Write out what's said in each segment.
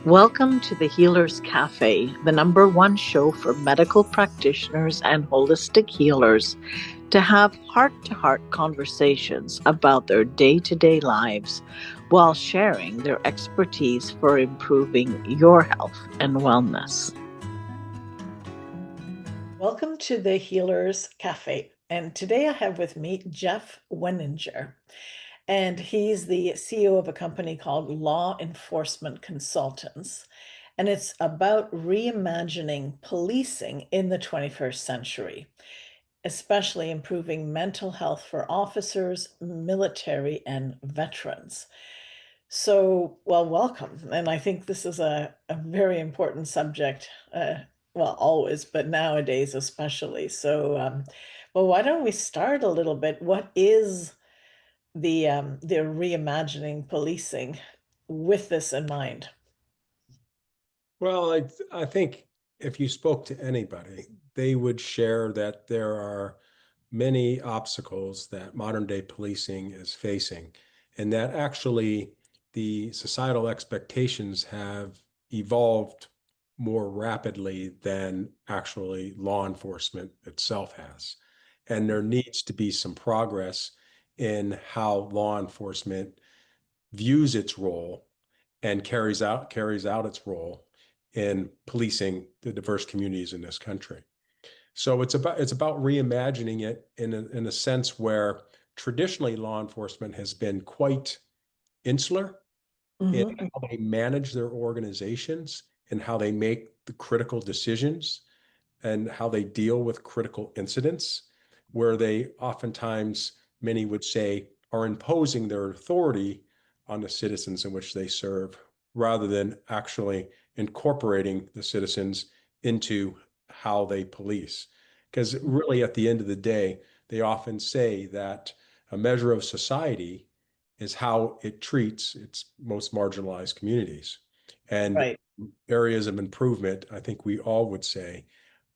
Welcome to the Healers Café, the #1 show for medical practitioners and holistic healers to have heart-to-heart conversations about their day-to-day lives while sharing their expertise for improving your health and wellness. Welcome to the Healers Café. And today I have with me Jeff Wenninger. And he's the CEO of a company called Law Enforcement Consultants. And it's about reimagining policing in the 21st century, especially improving mental health for officers, military, and veterans. So, well, welcome. And I think this is a very important subject, well, always, but nowadays especially. So, well, why don't we start a little bit? What is the reimagining policing with this in mind? Well, I think if you spoke to anybody, they would share that there are many obstacles that modern day policing is facing, and that actually the societal expectations have evolved more rapidly than actually law enforcement itself has. And there needs to be some progress in how law enforcement views its role and carries out its role in policing the diverse communities in this country. So it's about reimagining it in a sense where traditionally law enforcement has been quite insular in Mhm. how they manage their organizations and how they make the critical decisions and how they deal with critical incidents, where they oftentimes, many would say, are imposing their authority on the citizens in which they serve, rather than actually incorporating the citizens into how they police. Because really, at the end of the day, they often say that a measure of society is how it treats its most marginalized communities. And Right. areas of improvement, I think we all would say,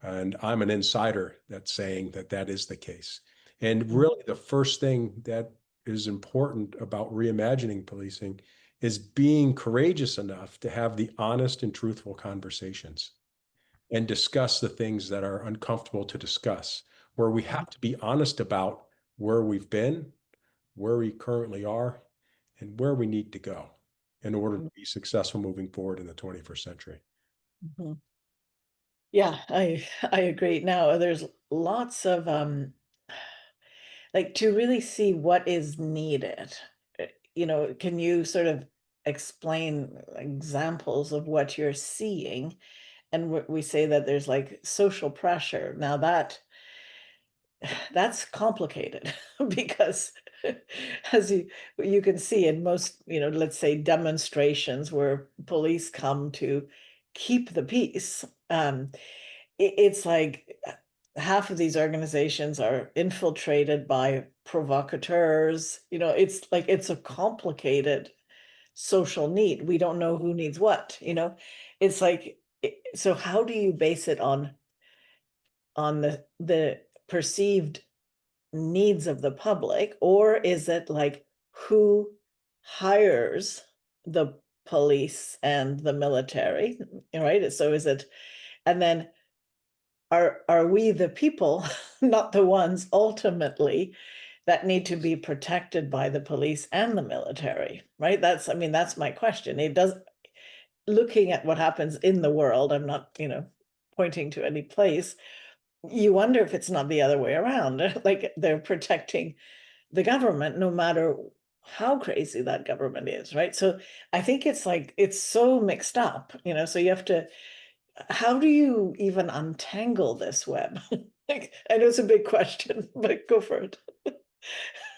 and I'm an insider that's saying that that is the case. And Mhm. really, the first thing that is important about reimagining policing is being courageous enough to have the honest and truthful conversations and discuss the things that are uncomfortable to discuss, where we have to be honest about where we've been, where we currently are, and where we need to go in order to be successful moving forward in the 21st century. Mhm. Yeah, I agree. Now, there's lots of like to really see what is needed. Can you sort of explain examples of what you're seeing? And we say that there's like social pressure. Now that's complicated because as you can see in most, let's say demonstrations where police come to keep the peace, it's like half of these organizations are infiltrated by provocateurs. It's like it's a complicated social need. We don't know who needs what. It's like so how do you base it on the perceived needs of the public, or is it like who hires the police and the military, right? So is it, and then are we the people, not the ones ultimately that need to be protected by the police and the military, right? That's, I mean, that's my question. It does, looking at what happens in the world, I'm not, pointing to any place, you wonder if it's not the other way around. Like they're protecting the government no matter how crazy that government is, right? So I think it's like it's so mixed up, so you have to, how do you even untangle this web? Like, I know it's a big question, but go for it.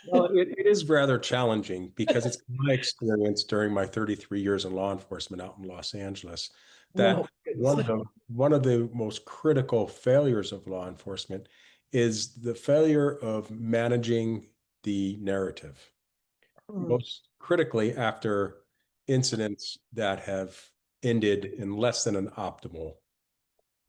Well, it is rather challenging because it's my experience during my 33 years in law enforcement out in Los Angeles that No, one of goodness. the most critical failures of law enforcement is the failure of managing the narrative. Mm, Most critically, after incidents that have ended in less than an optimal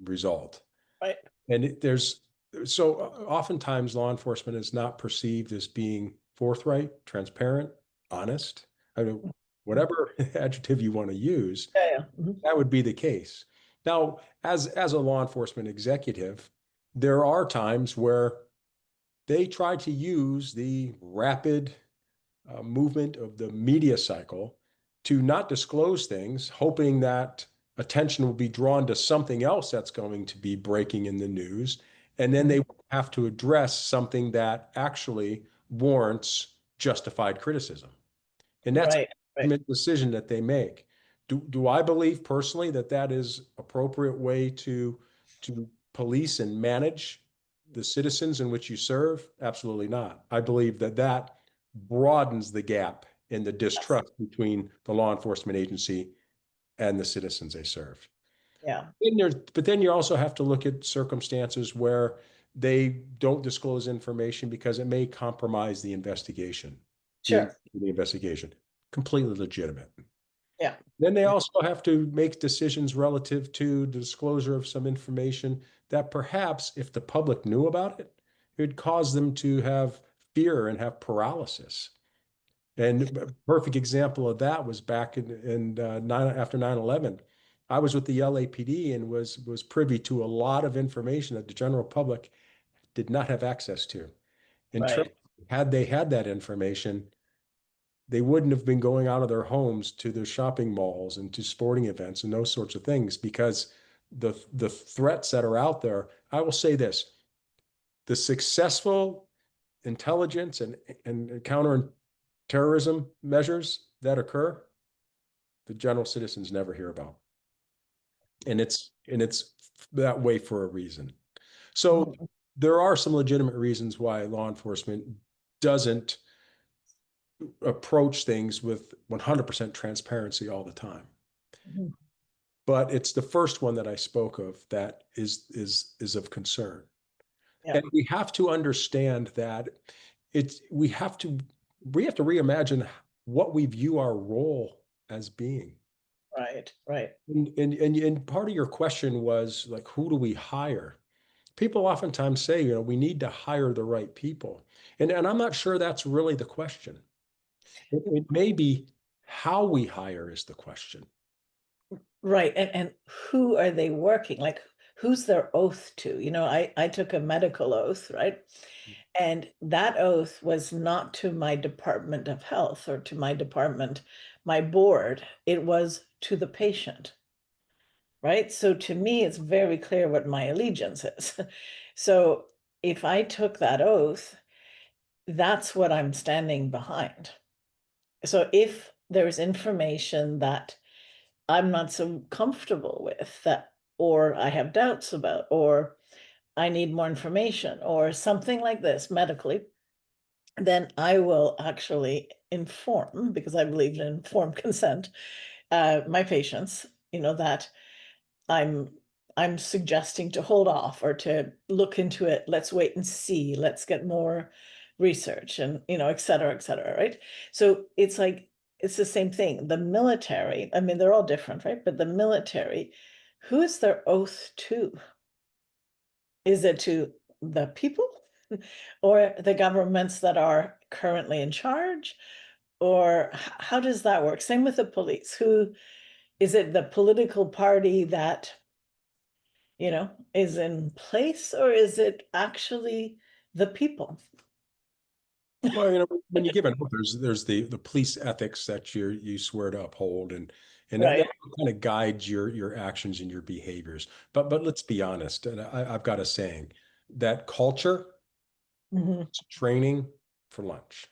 result. right. And there's so oftentimes law enforcement is not perceived as being forthright, transparent, honest. I mean, whatever adjective you want to use, Yeah, yeah. Mhm. that would be the case. Now, as a law enforcement executive, there are times where they try to use the rapid movement of the media cycle to not disclose things, hoping that attention will be drawn to something else that's going to be breaking in the news. And then they have to address something that actually warrants justified criticism. And that's Right, right. a decision that they make. Do I believe personally that that is appropriate way to police and manage the citizens in which you serve? Absolutely not. I believe that that broadens the gap in the Yes. distrust between the law enforcement agency and the citizens they serve. Yeah. But then you also have to look at circumstances where they don't disclose information because it may compromise the investigation. The, Sure. the investigation, completely legitimate. Yeah. Then they Yeah. also have to make decisions relative to the disclosure of some information that perhaps, if the public knew about it, it would cause them to have fear and have paralysis. And a perfect example of that was back after 9/11. I was with the LAPD and was privy to a lot of information that the general public did not have access to. And Right. had they had that information, they wouldn't have been going out of their homes to the shopping malls and to sporting events and those sorts of things because the threats that are out there. I will say this: the successful intelligence and counterterrorism measures that occur, the general citizens never hear about, and it's that way for a reason. So Mhm. there are some legitimate reasons why law enforcement doesn't approach things with 100% transparency all the time. Mhm. But it's the first one that I spoke of that is of concern. Yeah. And we have to understand that it's we have to reimagine what we view our role as being. Right. Right. And part of your question was like, who do we hire? People oftentimes say, we need to hire the right people. And I'm not sure that's really the question. It may be how we hire is the question. Right. And who are they working? Like, who's their oath to? I took a medical oath, right? And that oath was not to my Department of Health or to my department, my board. It was to the patient, right? So to me, it's very clear what my allegiance is. So if I took that oath, that's what I'm standing behind. So if there's information that I'm not so comfortable with that, or I have doubts about, or I need more information, or something like this medically, then I will actually inform, because I believe in informed consent, my patients, that I'm I'm suggesting to hold off or to look into it. Let's wait and see. Let's get more research and, et cetera, right? So it's like it's the same thing. The military, I mean, they're all different, right? But the military, who is their oath to? Is it to the people or the governments that are currently in charge? Or how does that work? Same with the police. Who is it, the political party that is in place, or is it actually the people? Well, when you give an oath, there's the police ethics that you swear to uphold, and that Right. kind of guides your actions and your behaviors. But let's be honest, and I've got a saying that culture Mhm. is training for lunch.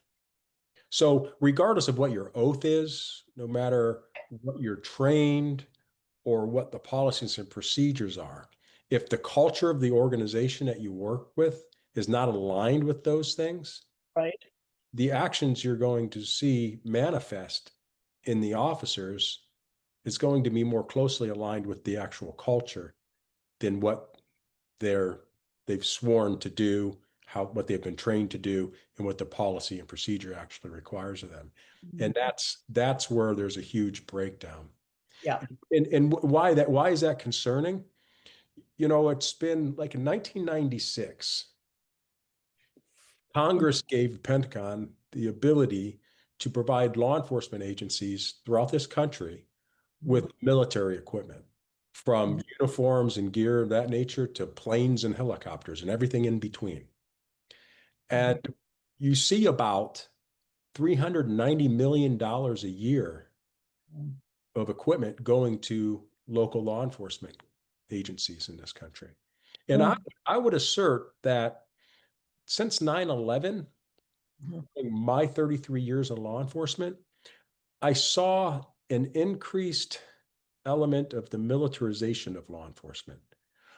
So regardless of what your oath is, no matter what you're trained or what the policies and procedures are, if the culture of the organization that you work with is not aligned with those things, Right. the actions you're going to see manifest in the officers is going to be more closely aligned with the actual culture than what they're they've sworn to do, what they've been trained to do, and what the policy and procedure actually requires of them. Mhm. And that's where there's a huge breakdown. Yeah. And why is that concerning? It's been like in 1996, Congress gave the Pentagon the ability to provide law enforcement agencies throughout this country with military equipment, from uniforms and gear of that nature to planes and helicopters and everything in between. And you see about $390 million a year of equipment going to local law enforcement agencies in this country. And I would assert that since 9/11, in my 33 years in law enforcement, I saw an increased element of the militarization of law enforcement,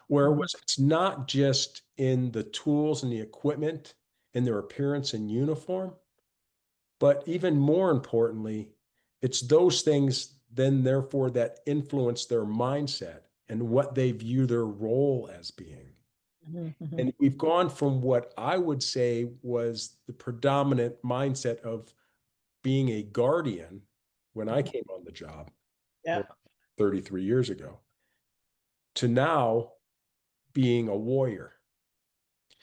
where it's not just in the tools and the equipment and their appearance in uniform, but even more importantly, it's those things then therefore that influence their mindset and what they view their role as being. And we've gone from what I would say was the predominant mindset of being a guardian when I came on the job 33 years ago to now being a warrior.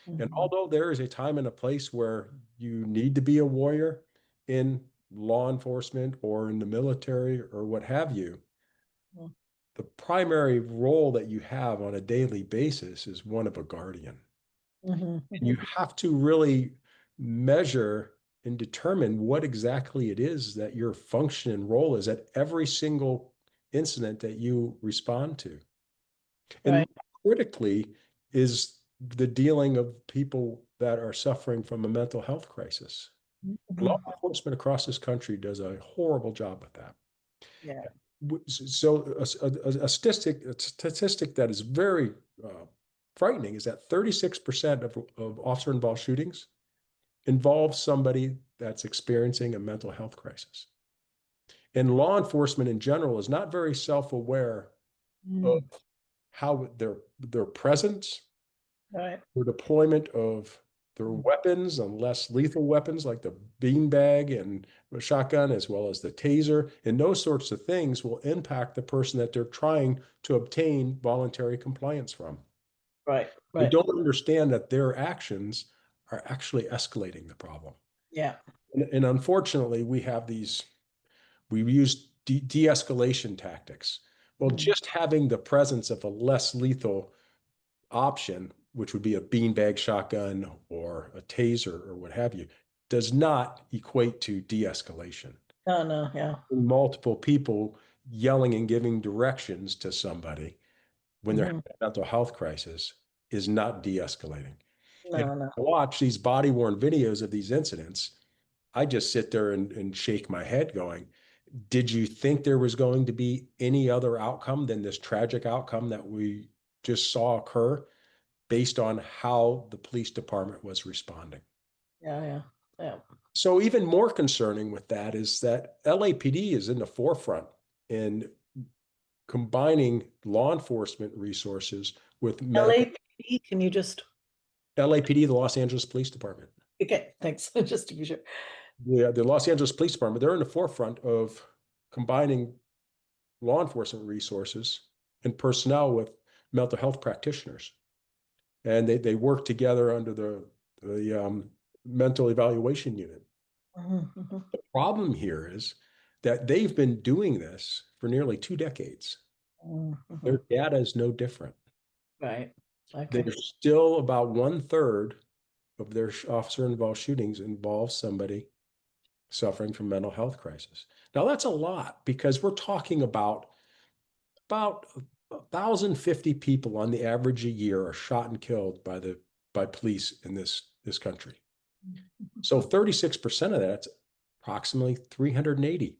And although there is a time and a place where you need to be a warrior in law enforcement or in the military or what have you, the primary role that you have on a daily basis is one of a guardian. You have to really measure and determine what exactly it is that your function and role is at every single incident that you respond to. And critically is the dealing of people that are suffering from a mental health crisis. Law enforcement across this country does a horrible job with that. Yeah. So a statistic that is very frightening is that 36% of officer-involved shootings involve somebody that's experiencing a mental health crisis. And law enforcement in general is not very self-aware of how their presence, their deployment of their weapons and less lethal weapons like the beanbag and the shotgun, as well as the taser, and those sorts of things will impact the person that they're trying to obtain voluntary compliance from. They don't understand that their actions are actually escalating the problem. Yeah. And unfortunately, we use de-escalation tactics. Well, just having the presence of a less lethal option, which would be a beanbag shotgun or a taser or what have you, does not equate to de-escalation. Oh, no, yeah. Multiple people yelling and giving directions to somebody when they're having a mental health crisis is not de-escalating. No, no. I watch these body-worn videos of these incidents. I just sit there and shake my head going, did you think there was going to be any other outcome than this tragic outcome that we just saw occur based on how the police department was responding? Yeah. So even more concerning with that is that LAPD is in the forefront in combining law enforcement resources with LAPD, can you just... LAPD, the Los Angeles Police Department. Okay, thanks. Just to be sure. The Los Angeles Police Department, they're in the forefront of combining law enforcement resources and personnel with mental health practitioners. And they work together under the mental evaluation unit. The problem here is that they've been doing this for nearly 2 decades. Their data is no different. Right. Okay. There's still about 1/3 of their officer-involved shootings involve somebody suffering from mental health crisis. Now that's a lot because we're talking about 1,050 people on the average a year are shot and killed by police in this country. So 36% of that's approximately 380.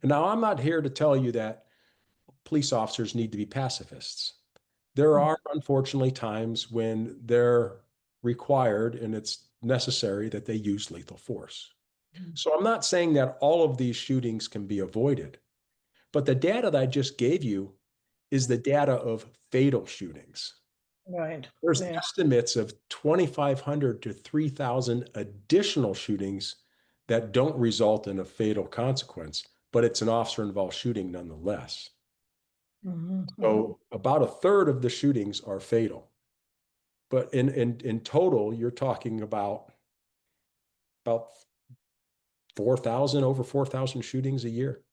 And now I'm not here to tell you that police officers need to be pacifists. There are unfortunately times when they're required and it's necessary that they use lethal force. So I'm not saying that all of these shootings can be avoided, but the data that I just gave you is the data of fatal shootings. Right. There's estimates of 2,500 to 3,000 additional shootings that don't result in a fatal consequence, but it's an officer-involved shooting nonetheless. So about 1/3 of the shootings are fatal. But in total, you're talking about over 4,000 shootings a year.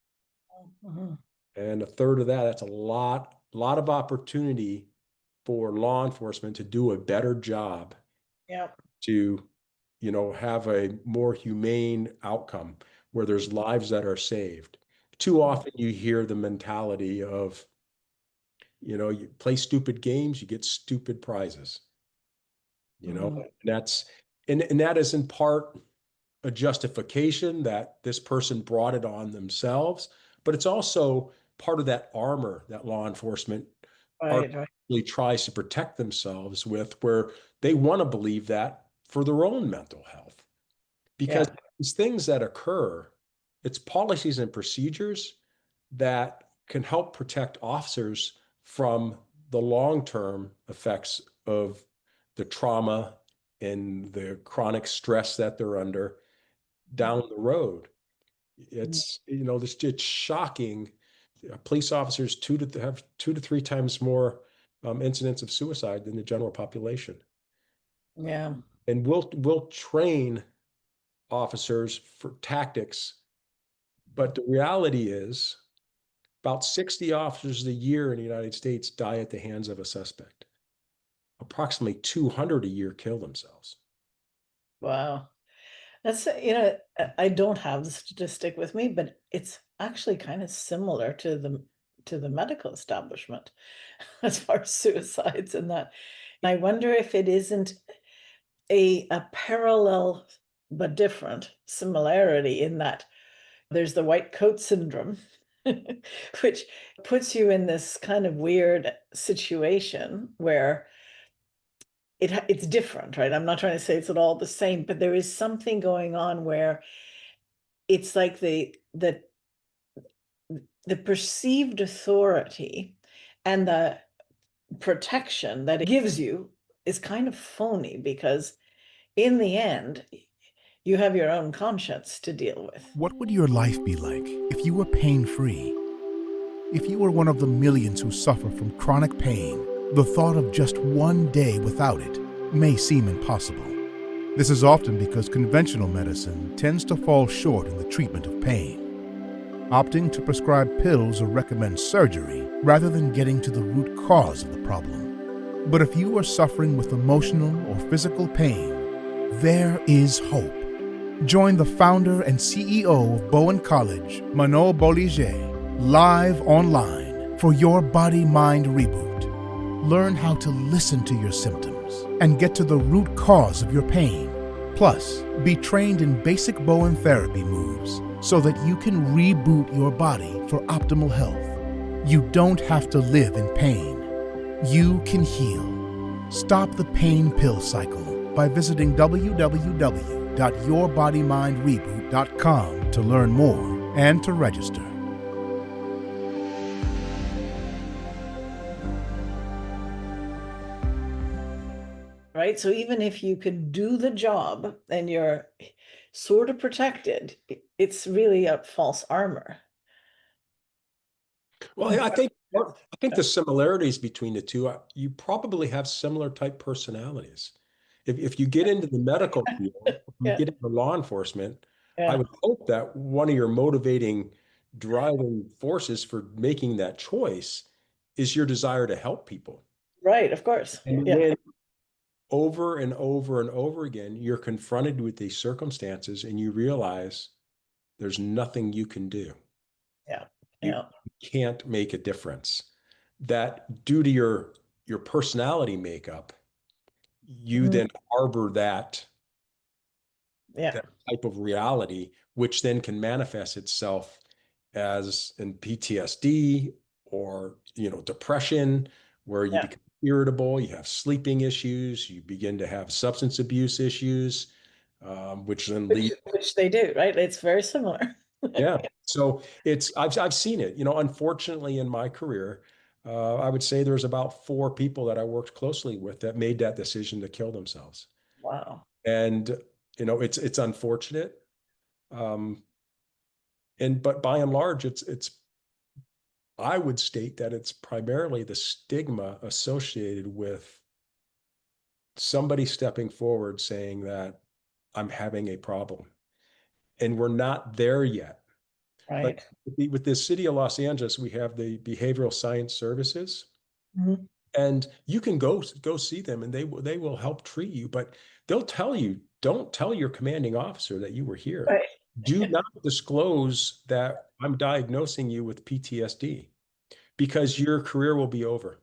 Mhm. And a third of that, that's a lot of opportunity for law enforcement to do a better job Yeah. to, have a more humane outcome where there's lives that are saved. Too often you hear the mentality of, you play stupid games, you get stupid prizes. Mhm. And that is in part a justification that this person brought it on themselves, but it's also part of that armor that law enforcement Right, right. artificially tries to protect themselves with, where they want to believe that for their own mental health. Because Yeah. these things that occur, it's policies and procedures that can help protect officers from the long-term effects of the trauma and the chronic stress that they're under down the road. Mhm. It's shocking. Police officers have 2 to 3 times more incidents of suicide than the general population. Yeah. And we'll train officers for tactics, but the reality is about 60 officers a year in the United States die at the hands of a suspect. Approximately 200 a year kill themselves. Wow. That's, I don't have the statistic with me, but it's actually kind of similar to the medical establishment as far as suicides and that. I wonder if it isn't a parallel but different similarity in that there's the white coat syndrome, which puts you in this kind of weird situation where it's different, right? I'm not trying to say it's at all the same, but there is something going on where it's like the perceived authority and the protection that it gives you is kind of phony because in the end, you have your own conscience to deal with. What would your life be like if you were pain-free? If you were one of the millions who suffer from chronic pain, the thought of just one day without it may seem impossible. This is often because conventional medicine tends to fall short in the treatment of pain, opting to prescribe pills or recommend surgery rather than getting to the root cause of the problem. But if you are suffering with emotional or physical pain, there is hope. Join the founder and CEO of Bowen College, Manon Bolliger, live online for your body-mind reboot. Learn how to listen to your symptoms and get to the root cause of your pain. Plus, be trained in basic Bowen therapy moves so that you can reboot your body for optimal health. You don't have to live in pain. You can heal. Stop the pain pill cycle by visiting www.yourbodymindreboot.com to learn more and to register. Right? So even if you can do the job and you're sort of protected, it's really a false armor. Well, I think the similarities between the two, you probably have similar type personalities. If you get into the medical field, if you Yeah, get into law enforcement, I yeah, would hope that one of your motivating driving forces for making that choice is your desire to help people. right, of course. And Yeah, when over and over and over again, you're confronted with these circumstances and you realize there's nothing you can do. yeah, You yeah. can't make a difference. That due to your personality makeup, you Mhm. then harbor Yeah, that type of reality, which then can manifest itself as in PTSD or depression, where you yeah. become irritable, you have sleeping issues, you begin to have substance abuse issues, which then lead. Which they do, right? It's very similar. Yeah. So I've seen it. Unfortunately, in my career, I would say there's about 4 people that I worked closely with that made that decision to kill themselves. Wow. And it's unfortunate. Um, but by and large, it's I would state that it's primarily the stigma associated with somebody stepping forward saying that I'm having a problem. and we're not there yet. Like Right. with the city of Los Angeles, we have the behavioral science services, Mhm. and you can go see them, and they will help treat you, but they'll tell you, don't tell your commanding officer that you were here. Right. Do not disclose that I'm diagnosing you with PTSD, because your career will be over.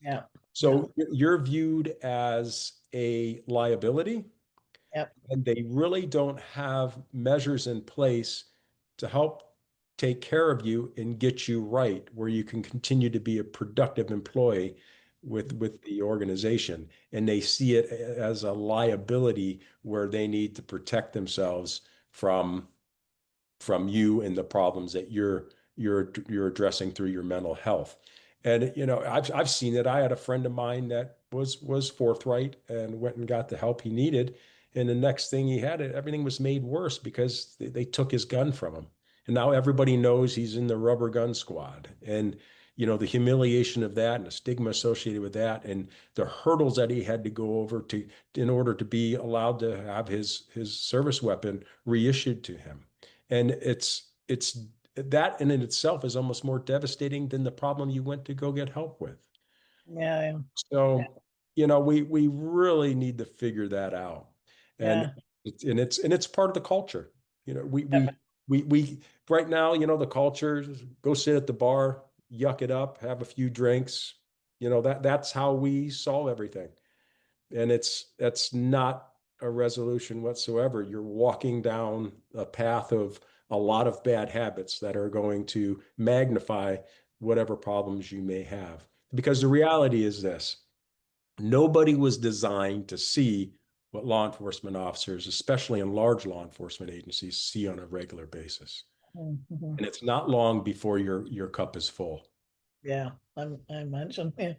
Yeah. Yeah. So you're viewed as a liability, Yep. and they really don't have measures in place to help take care of you and get you right, where you can continue to be a productive employee with the organization. And they see it as a liability where they need to protect themselves from you and the problems that you're addressing through your mental health. And I've seen it. I had a friend of mine that was forthright and went and got the help he needed. And the next thing he had, everything was made worse because they took his gun from him. And now everybody knows he's in the rubber gun squad. And the humiliation of that and the stigma associated with that and the hurdles that he had to go over in order to be allowed to have his service weapon reissued to him. And it's that in itself is almost more devastating than the problem you went to go get help with. Yeah. So, we really need to figure that out. And Yeah. it's part of the culture. We right now, the culture is go sit at the bar, yuck it up, have a few drinks. That's how we solve everything. And that's not a resolution whatsoever. You're walking down a path of a lot of bad habits that are going to magnify whatever problems you may have. Because the reality is this: nobody was designed to see what law enforcement officers, especially in large law enforcement agencies, see on a regular basis. Mhm. And it's not long before your cup is full. Yeah. I imagine. Yeah.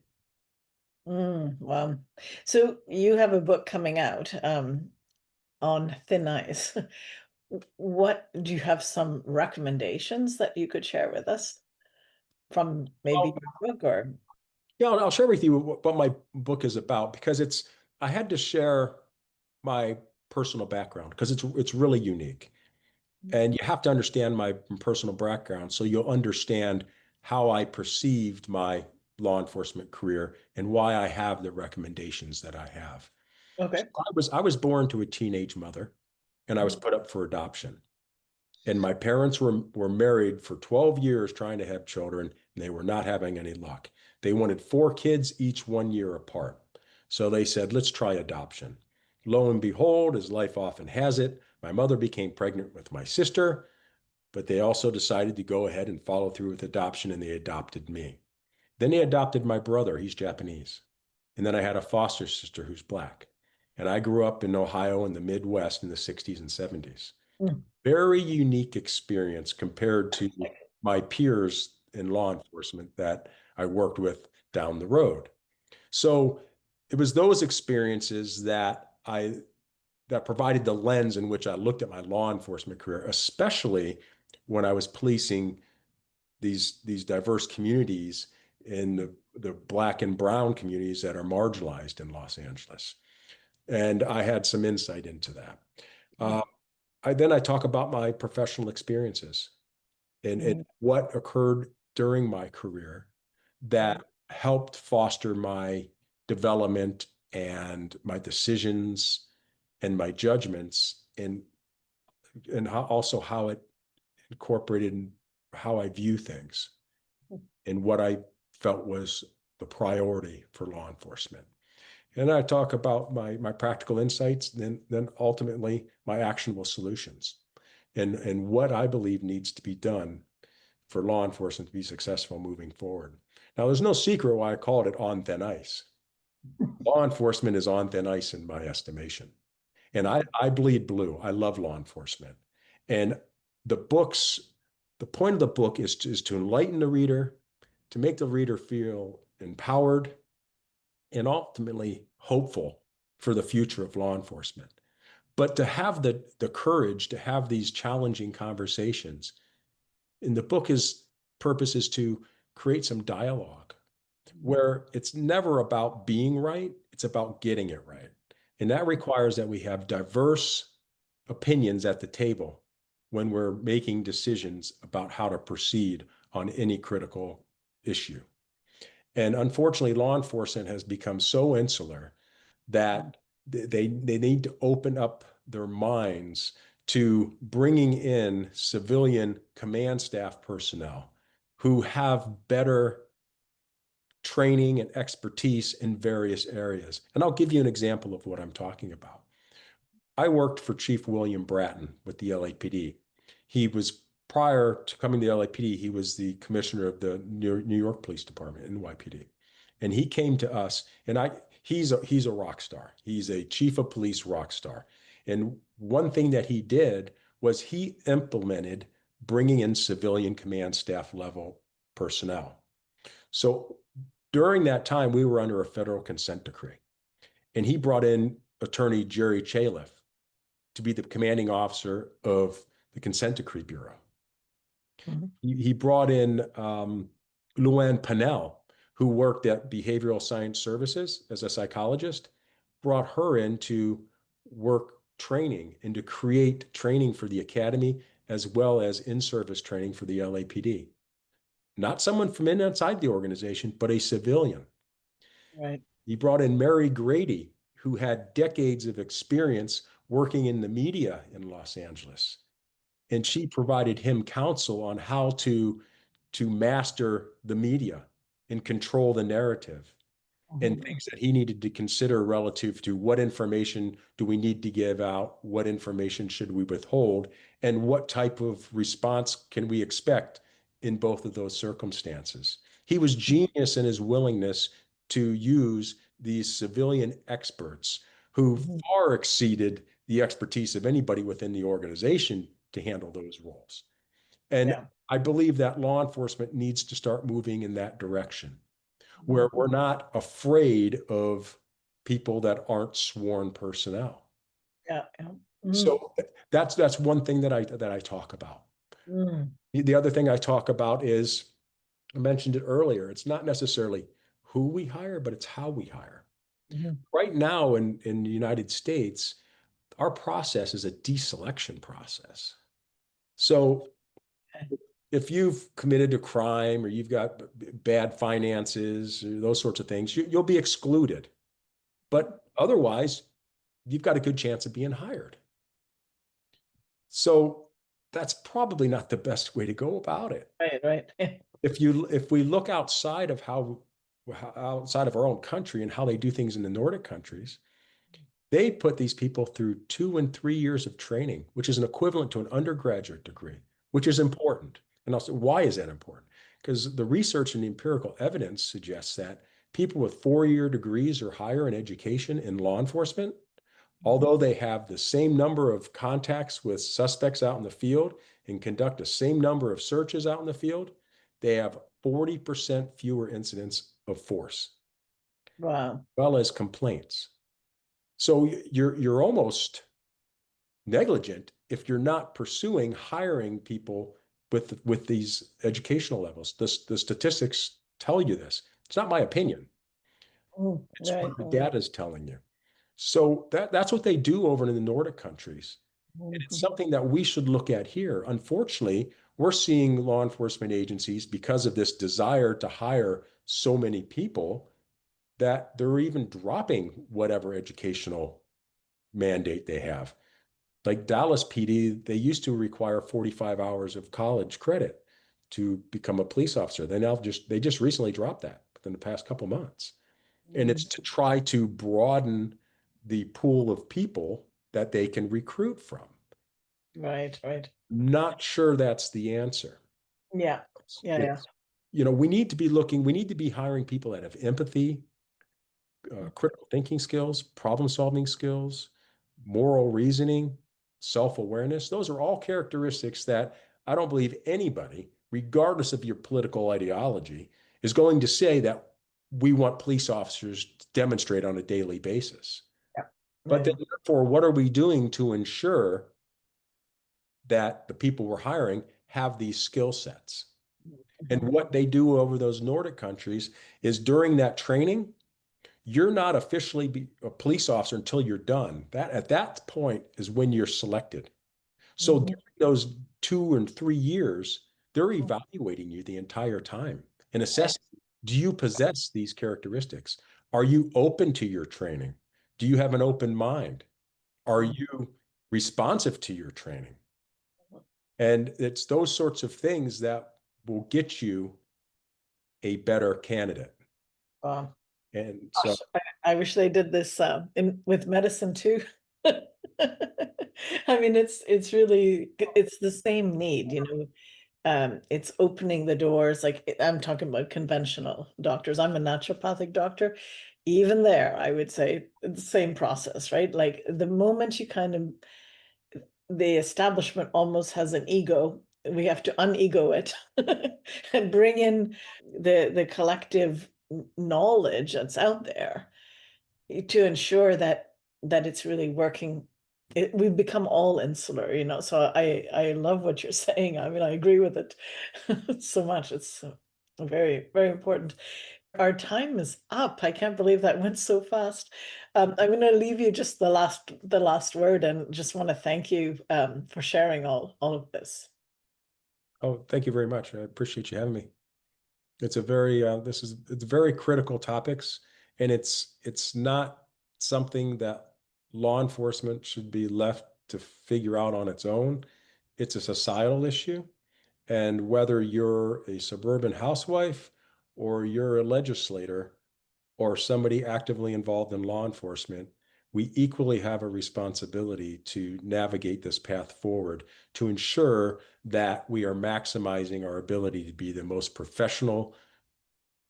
Wow. So you have a book coming out on thin ice. What do you have some recommendations that you could share with us from maybe Well, your book or yeah, I'll share with you what my book is about, because I had to share my personal background because it's really unique. And you have to understand my personal background so you'll understand how I perceived my law enforcement career and why I have the recommendations that I have. So okay. I was born to a teenage mother, and I was put up for adoption. And my parents were married for 12 years trying to have children, and they were not having any luck. They wanted 4 kids, each 1 year apart. So they said, let's try adoption. Lo and behold, as life often has it, my mother became pregnant with my sister, but they also decided to go ahead and follow through with adoption, and they adopted me. Then they adopted my brother. He's Japanese. And then I had a foster sister who's Black. And I grew up in Ohio in the Midwest in the 60s and 70s. Mm. Very unique experience compared to my peers in law enforcement that I worked with down the road. So it was those experiences that provided the lens in which I looked at my law enforcement career, especially when I was policing these diverse communities in the Black and brown communities that are marginalized in Los Angeles. And I had some insight into that. Uh, then I talk about my professional experiences and Mhm. what occurred during my career that helped foster my development and my decisions and my judgments, and how it incorporated how I view things and what I felt was the priority for law enforcement. And I talk about my practical insights, then ultimately my actionable solutions, and what I believe needs to be done for law enforcement to be successful moving forward. Now, there's no secret why I called it on thin ice. Law enforcement is on thin ice in my estimation. And I bleed blue. I love law enforcement. And the books, the point of the book is to enlighten the reader, to make the reader feel empowered and ultimately hopeful for the future of law enforcement. But to have the courage to have these challenging conversations. And the book is purpose is to create some dialogue where it's never about being right, it's about getting it right. And that requires that we have diverse opinions at the table when we're making decisions about how to proceed on any critical issue. And unfortunately, law enforcement has become so insular that they need to open up their minds to bringing in civilian command staff personnel who have better training and expertise in various areas. And I'll give you an example of what I'm talking about. I worked for Chief William Bratton with the LAPD. He was, prior to coming to the LAPD, he was the commissioner of the New York Police Department, NYPD. And he came to us, and he's a rock star. He's a chief of police rock star. And one thing that he did was he implemented bringing in civilian command staff level personnel. So during that time, we were under a federal consent decree, and he brought in Attorney Jerry Chaliff to be the commanding officer of the Consent Decree Bureau. Mm-hmm. He brought in Luann Pannell, who worked at Behavioral Science Services as a psychologist, brought her in to work training and to create training for the academy, as well as in-service training for the LAPD. Not someone from inside the organization, but a civilian. Right. He brought in Mary Grady, who had decades of experience working in the media in Los Angeles. And she provided him counsel on how to master the media and control the narrative, and things that he needed to consider relative to what information do we need to give out, what information should we withhold, and what type of response can we expect in both of those circumstances. He was genius in his willingness to use these civilian experts who far exceeded the expertise of anybody within the organization to handle those roles. And I believe that law enforcement needs to start moving in that direction, where we're not afraid of people that aren't sworn personnel. Yeah. So that's one thing that I talk about. The other thing I talk about is, I mentioned it earlier, it's not necessarily who we hire, but it's how we hire. Right now in the United States, our process is a deselection process. So if you've committed a crime or you've got bad finances, or those sorts of things, you'll be excluded. But otherwise, you've got a good chance of being hired. So that's probably not the best way to go about it. Right. If we look outside of outside of our own country and how they do things in the Nordic countries, they put these people through 2 and 3 years of training, which is an equivalent to an undergraduate degree, which is important. And also, why is that important? Because the research and the empirical evidence suggests that people with 4-year degrees or higher in education in law enforcement, although they have the same number of contacts with suspects out in the field and conduct the same number of searches out in the field, they have 40% fewer incidents of force. Wow. As well as complaints. So you're almost negligent if you're not pursuing hiring people with these educational levels. The statistics tell you this. It's not my opinion. It's what the data is telling you. So that's what they do over in the Nordic countries. And it's something that we should look at here. Unfortunately, we're seeing law enforcement agencies, because of this desire to hire so many people, that they're even dropping whatever educational mandate they have. Like Dallas PD, they used to require 45 hours of college credit to become a police officer. They just recently dropped that within the past couple months. And it's to try to broaden the pool of people that they can recruit from. Right. Not sure that's the answer. Yeah. We need to be hiring people that have empathy, critical thinking skills, problem-solving skills, moral reasoning, self-awareness. Those are all characteristics that I don't believe anybody, regardless of your political ideology, is going to say that we want police officers to demonstrate on a daily basis. But then, therefore, what are we doing to ensure that the people we're hiring have these skill sets? And what they do over those Nordic countries is, during that training, you're not officially a police officer until you're done. At that point is when you're selected. So Mhm. during those 2 and 3 years, they're evaluating you the entire time and assessing, do you possess these characteristics? Are you open to your training? Do you have an open mind? Are you responsive to your training? And it's those sorts of things that will get you a better candidate. Wow. And so, Gosh, I wish they did this in with medicine too. I mean, it's really it's the same need, you know. It's opening the doors. Like I'm talking about conventional doctors. I'm a naturopathic doctor. Even there, I would say it's the same process, right? Like the moment you kind of the establishment almost has an ego. We have to unego it and bring in the collective knowledge that's out there to ensure that it's really working. We've become all insular, you know. So I love what you're saying. I mean, I agree with it so much. It's very, very important. Our time is up. I can't believe that went so fast. I'm going to leave you just the last word, and just want to thank you for sharing all of this. oh, thank you very much. I appreciate you having me. It's a very it's very critical topics, and it's not something that law enforcement should be left to figure out on its own. It's a societal issue, and whether you're a suburban housewife or you're a legislator or somebody actively involved in law enforcement, we equally have a responsibility to navigate this path forward to ensure that we are maximizing our ability to be the most professional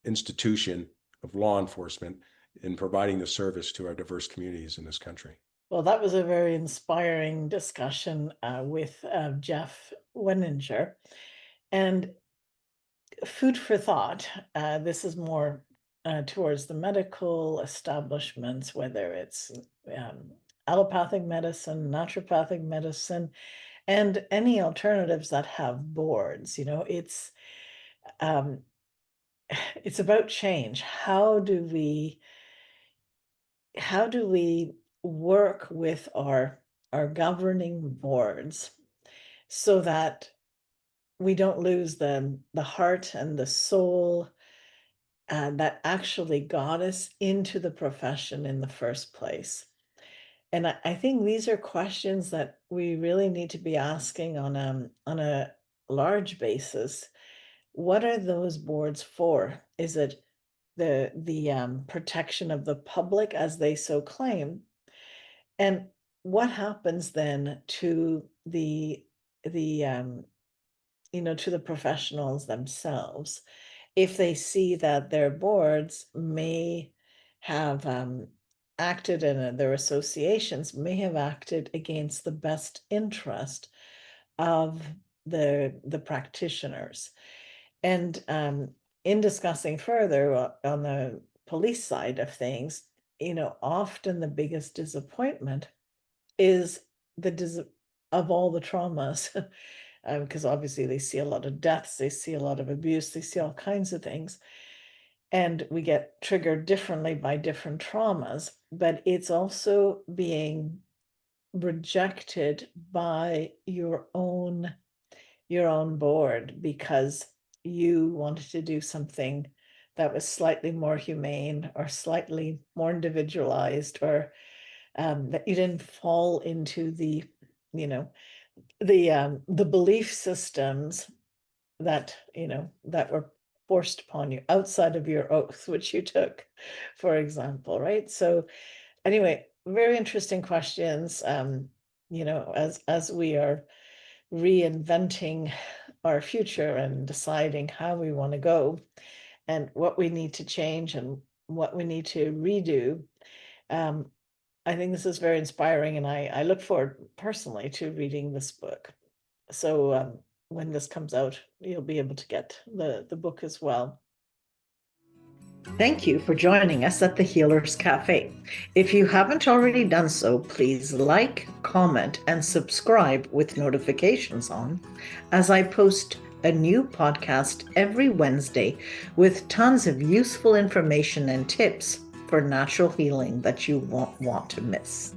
institution of law enforcement in providing the service to our diverse communities in this country. Well, that was a very inspiring discussion with Jeff Wenninger, and food for thought. This is more towards the medical establishments, whether it's allopathic medicine, naturopathic medicine, and any alternatives that have boards. You know, um, it's about change. How do we work with our governing boards so that we don't lose the heart and the soul that actually got us into the profession in the first place? And I think these are questions that we really need to be asking on a large basis. What are those boards for? Is it the protection of the public as they so claim? And what happens then to the you know, to the professionals themselves if they see that their boards may have acted and their associations may have acted against the best interest of the practitioners? And in discussing further on the police side of things, you know, often the biggest disappointment is of all the traumas, because obviously they see a lot of deaths, they see a lot of abuse, they see all kinds of things, and we get triggered differently by different traumas. But it's also being rejected by your own board because you wanted to do something that was slightly more humane or slightly more individualized, or that you didn't fall into you know, the belief systems that, you know, that were forced upon you outside of your oath, which you took, for example, right? So anyway, very interesting questions. You know, as we are reinventing our future and deciding how we want to go and what we need to change and what we need to redo. Um, I think this is very inspiring, and I look forward personally to reading this book. So when this comes out, you'll be able to get the book as well. Thank you for joining us at the Healers Café. If you haven't already done so, please like, comment, and subscribe with notifications on, as I post a new podcast every Wednesday with tons of useful information and tips for natural healing that you won't want to miss.